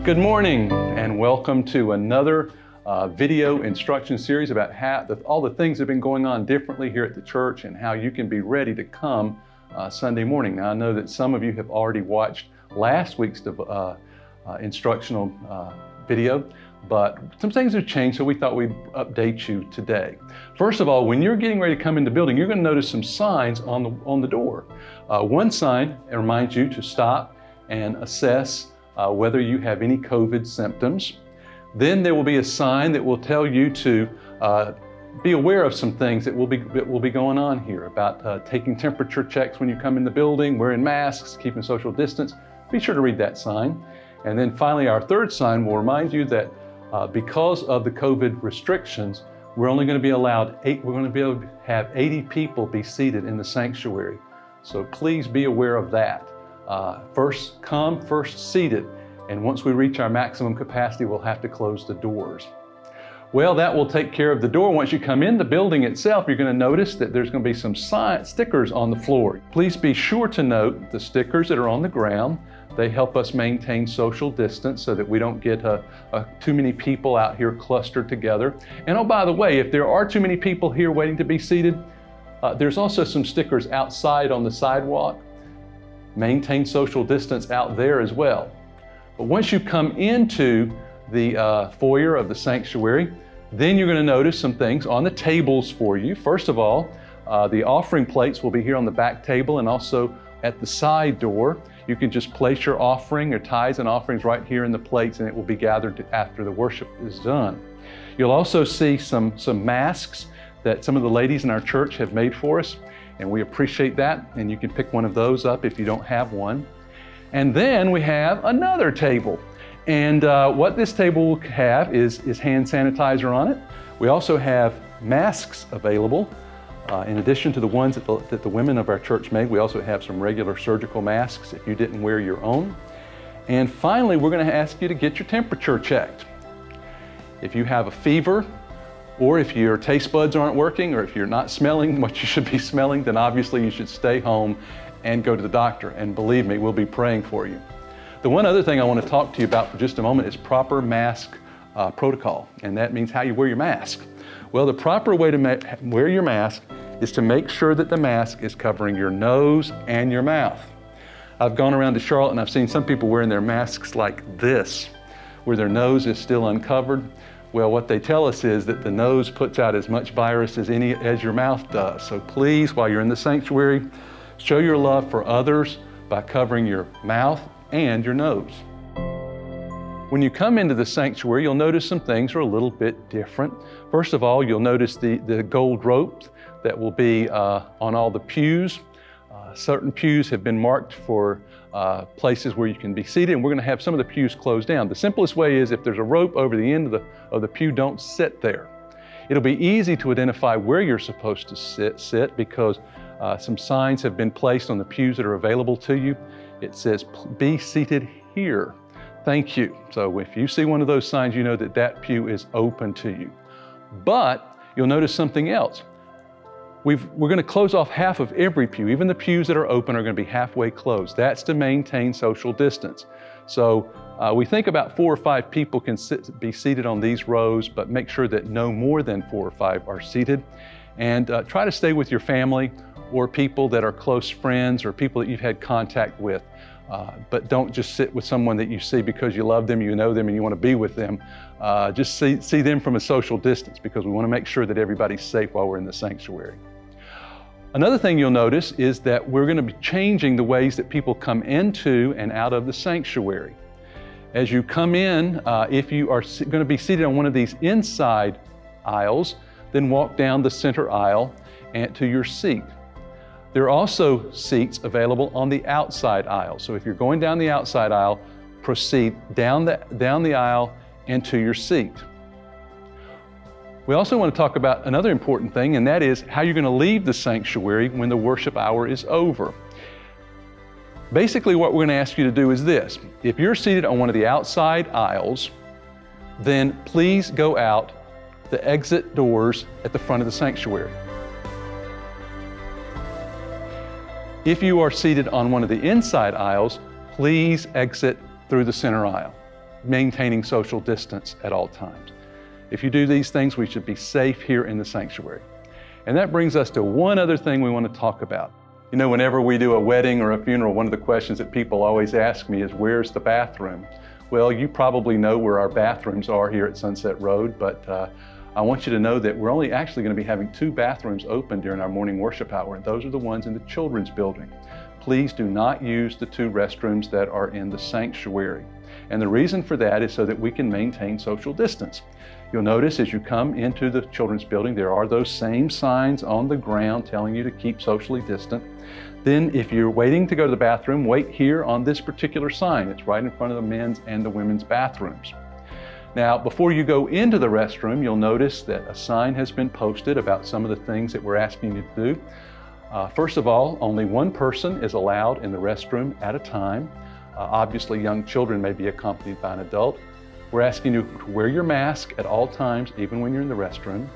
Good morning and welcome to another video instruction series about all the things that have been going on differently here at the church and how you can be ready to come Sunday morning. Now I know that some of you have already watched last week's instructional video, but some things have changed, so we thought we'd update you today. First of all, when you're getting ready to come in the building, you're going to notice some signs on the door. One sign reminds you to stop and assess whether you have any COVID symptoms. Then there will be a sign that will tell you to be aware of some things that will be going on here about taking temperature checks when you come in the building, wearing masks, keeping social distance. Be sure to read that sign. And then finally, our third sign will remind you that because of the COVID restrictions, we're only going to be able to have 80 people be seated in the sanctuary. So please be aware of that. First come, first seated. And once we reach our maximum capacity, we'll have to close the doors. Well, that will take care of the door. Once you come in the building itself, you're going to notice that there's going to be some stickers on the floor. Please be sure to note the stickers that are on the ground. They help us maintain social distance so that we don't get too many people out here clustered together. And oh, by the way, if there are too many people here waiting to be seated, there's also some stickers outside on the sidewalk. Maintain social distance out there as well. But once you come into the foyer of the sanctuary, then you're going to notice some things on the tables for you. First of all, the offering plates will be here on the back table and also at the side door. You can just place your offering, your tithes and offerings right here in the plates, and it will be gathered after the worship is done. You'll also see some masks that some of the ladies in our church have made for us, and we appreciate that, and you can pick one of those up if you don't have one. And then we have another table, and what this table will have is hand sanitizer on it. We also have masks available. In addition to the ones that the women of our church made, we also have some regular surgical masks if you didn't wear your own. And finally, we're going to ask you to get your temperature checked. If you have a fever, or if your taste buds aren't working, or if you're not smelling what you should be smelling, then obviously you should stay home and go to the doctor. And believe me, we'll be praying for you. The one other thing I want to talk to you about for just a moment is proper mask protocol, and that means how you wear your mask. Well, the proper way to wear your mask is to make sure that the mask is covering your nose and your mouth. I've gone around to Charlotte and I've seen some people wearing their masks like this, where their nose is still uncovered. Well, what they tell us is that the nose puts out as much virus as your mouth does. So please, while you're in the sanctuary, show your love for others by covering your mouth and your nose. When you come into the sanctuary, you'll notice some things are a little bit different. First of all, you'll notice the gold ropes that will be on all the pews. Certain pews have been marked for places where you can be seated, and we're going to have some of the pews closed down. The simplest way is if there's a rope over the end of the pew, don't sit there. It'll be easy to identify where you're supposed to sit because some signs have been placed on the pews that are available to you. It says, "Be seated here. Thank you." So if you see one of those signs, you know that that pew is open to you. But you'll notice something else. We're going to close off half of every pew. Even the pews that are open are going to be halfway closed. That's to maintain social distance. So we think about 4 or 5 people can be seated on these rows, but make sure that no more than 4 or 5 are seated. And try to stay with your family or people that are close friends or people that you've had contact with. But don't just sit with someone that you see because you love them, you know them, and you want to be with them. Just see them from a social distance because we want to make sure that everybody's safe while we're in the sanctuary. Another thing you'll notice is that we're going to be changing the ways that people come into and out of the sanctuary. As you come in, if you are going to be seated on one of these inside aisles, then walk down the center aisle and to your seat. There are also seats available on the outside aisle. So if you're going down the outside aisle, proceed down the aisle and to your seat. We also want to talk about another important thing, and that is how you're going to leave the sanctuary when the worship hour is over. Basically, what we're going to ask you to do is this. If you're seated on one of the outside aisles, then please go out the exit doors at the front of the sanctuary. If you are seated on one of the inside aisles, please exit through the center aisle. maintaining social distance at all times. If you do these things, we should be safe here in the sanctuary. And that brings us to one other thing we want to talk about. You know, whenever we do a wedding or a funeral, one of the questions that people always ask me is, where's the bathroom? Well, you probably know where our bathrooms are here at Sunset Road, but I want you to know that we're only actually going to be having 2 bathrooms open during our morning worship hour, and those are the ones in the children's building. Please do not use the 2 restrooms that are in the sanctuary. And the reason for that is so that we can maintain social distance. You'll notice as you come into the children's building, there are those same signs on the ground telling you to keep socially distant. Then if you're waiting to go to the bathroom, wait here on this particular sign. It's right in front of the men's and the women's bathrooms. Now, before you go into the restroom, you'll notice that a sign has been posted about some of the things that we're asking you to do. First of all, only one person is allowed in the restroom at a time. Obviously, young children may be accompanied by an adult. We're asking you to wear your mask at all times, even when you're in the restroom.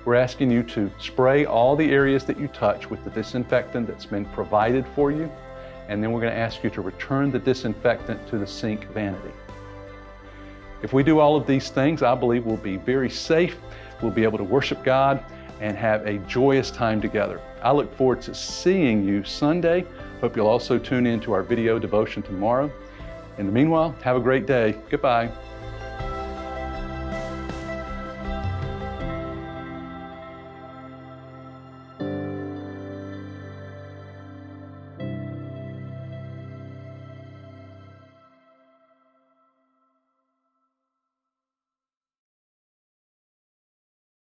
We're asking you to spray all the areas that you touch with the disinfectant that's been provided for you. And then we're going to ask you to return the disinfectant to the sink vanity. If we do all of these things, I believe we'll be very safe. We'll be able to worship God and have a joyous time together. I look forward to seeing you Sunday. Hope you'll also tune in to our video devotion tomorrow. In the meanwhile, have a great day. Goodbye.